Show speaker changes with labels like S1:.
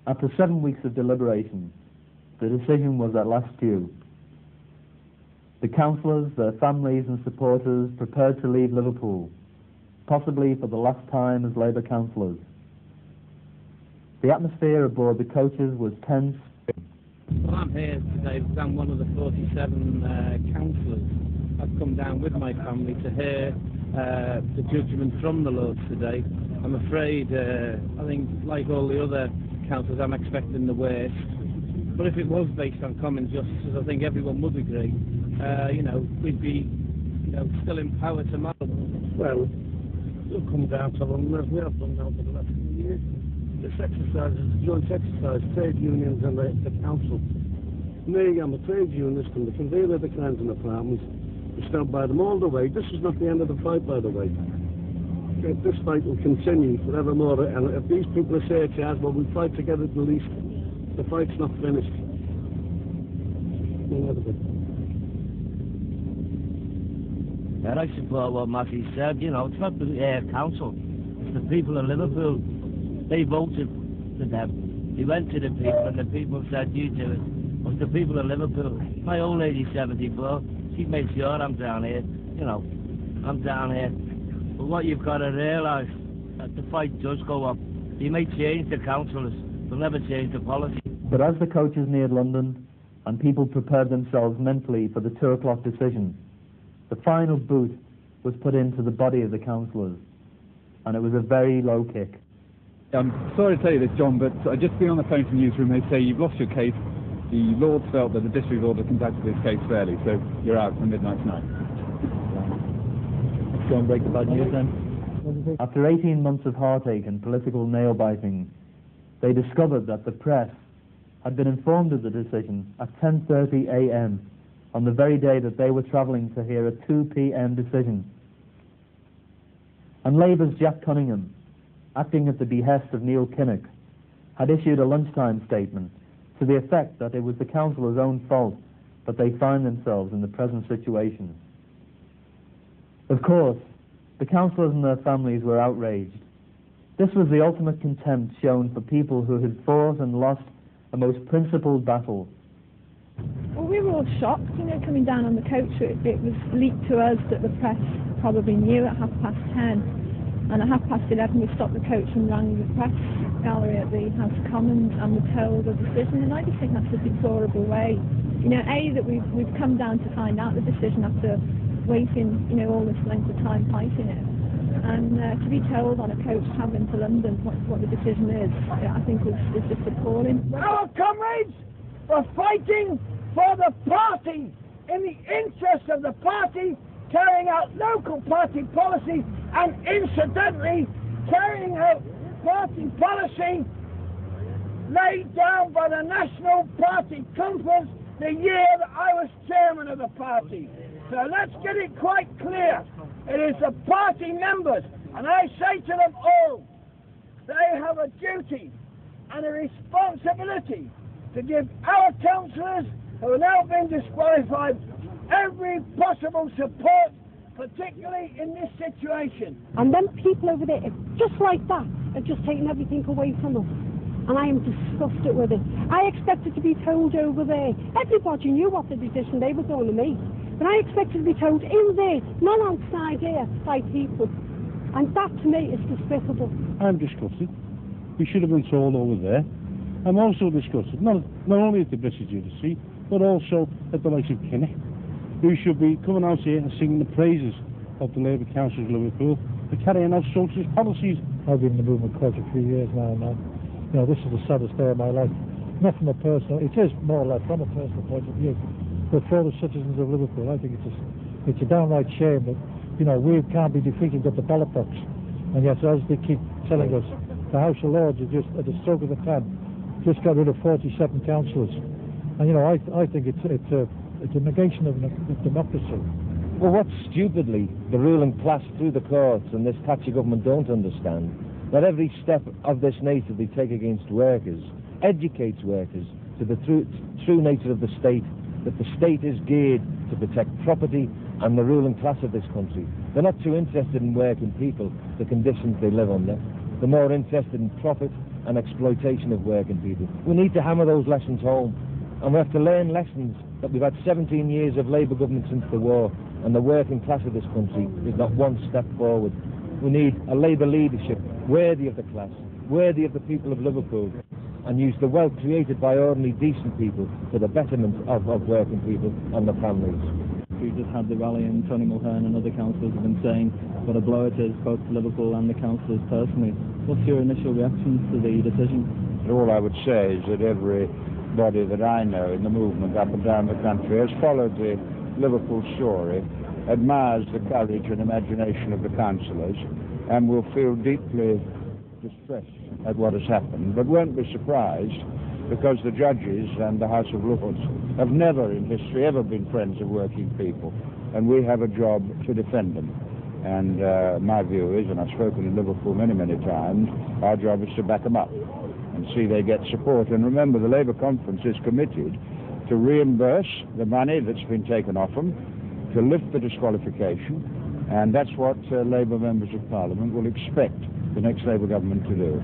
S1: After 7 weeks of deliberation, the decision was at last due. The councillors, their families and supporters prepared to leave Liverpool, possibly for the last time as Labour councillors. The atmosphere aboard the coaches was tense.
S2: Well, I'm here today because I'm one of the 47 councillors. I've come down with my family to hear the judgment from the Lords today. I'm afraid, I think, like all the other councillors, I'm expecting the worst. But if it was based on common justice, I think everyone would agree. We'd be, still in power tomorrow.
S3: Well, we'll come down to London as we have done now for the last few years. This exercise is a joint exercise, trade unions and the council. Me, I'm a trade unionist and the conveyor of the kinds and apartments. We stand by them all the way. This is not the end of the fight, by the way. This fight will continue forevermore, and if these people are say charge, well, we fight together at the least. The fight's not finished.
S4: And I support what Matthew said. It's not the council, it's the people of Liverpool. They voted for them. They went to the people and the people said, you do it. It was the people of Liverpool. My old lady's 74. She made sure I'm down here. I'm down here. But what you've got to realise, that the fight does go up. You may change the councillors, they'll never change the policy.
S1: But as the coaches neared London and people prepared themselves mentally for the 2 o'clock decision, the final boot was put into the body of the councillors, and it was a very low kick.
S5: I'm sorry to tell you this, John, but I just been on the phone to the newsroom. They say you've lost your case. The Lords felt that the district order conducted this case fairly, so you're out from midnight tonight.
S1: Let's go and break the bad news then. After 18 months of heartache and political nail-biting, they discovered that the press had been informed of the decision at 10:30 a.m. on the very day that they were travelling to hear a 2 p.m. decision. And Labour's Jack Cunningham, acting at the behest of Neil Kinnock, had issued a lunchtime statement to the effect that it was the councillors' own fault that they find themselves in the present situation. Of course, the councillors and their families were outraged. This was the ultimate contempt shown for people who had fought and lost a most principled battle.
S6: Well, we were all shocked, coming down on the coach. It was leaked to us that the press probably knew at 10:30. And at 11:30 we stopped the coach and rang the press gallery at the House of Commons and were told the decision, and I just think that's a deplorable way. That we've come down to find out the decision after waiting, all this length of time fighting it. And to be told on a coach travelling to London what the decision is, I think is just appalling.
S7: Our comrades were fighting for the party, in the interest of the party, carrying out local party policy and incidentally carrying out party policy laid down by the National Party Conference the year that I was chairman of the party. So let's get it quite clear. It is the party members, and I say to them all, they have a duty and a responsibility to give our councillors who have now been disqualified every possible support, particularly in this situation.
S8: And then people over there, just like that, are just taking everything away from us. And I am disgusted with it. I expected to be told over there. Everybody knew what the decision they were going to make. But I expected to be told in there, not outside here, by people. And that to me is despicable.
S3: I'm disgusted. We should have been told over there. I'm also disgusted, not only at the British Judiciary, but also at the likes of Kinnock, who should be coming out here and singing the praises of the Labour Council of Liverpool for carrying out socialist policies.
S9: I've been in the movement quite a few years now, and this is the saddest day of my life. Not from a personal, it is more or less from a personal point of view, but for the citizens of Liverpool, I think it's a downright shame that, we can't be defeated at the ballot box. And yet, as they keep telling us, the House of Lords are just, at the stroke of the pen, just got rid of 47 councillors. And, I think it's a negation of democracy.
S10: Well, what stupidly the ruling class through the courts and this Thatcher government don't understand, that every step of this nature they take against workers educates workers to the true nature of the state, that the state is geared to protect property and the ruling class of this country. They're not too interested in working people, the conditions they live under. They're more interested in profit and exploitation of working people. We need to hammer those lessons home, and we have to learn lessons that we've had 17 years of Labour government since the war, and the working class of this country is not one step forward. We need a Labour leadership worthy of the class, worthy of the people of Liverpool, and use the wealth created by ordinary decent people for the betterment of working people and their families.
S1: We just had the rally, and Tony Mulhern and other councillors have been saying what a blow it is both to Liverpool and the councillors personally. What's your initial reaction to the decision?
S11: All I would say is that everybody that I know in the movement up and down the country has followed the Liverpool story, admires the courage and imagination of the councillors, and will feel deeply distressed at what has happened, but won't be surprised, because the judges and the House of Lords have never in history ever been friends of working people, and we have a job to defend them. And my view is, and I've spoken in Liverpool many, many times, our job is to back them up and see they get support. And remember, the Labour Conference is committed to reimburse the money that's been taken off them, to lift the disqualification, and that's what Labour members of Parliament will expect the next Labour government to do.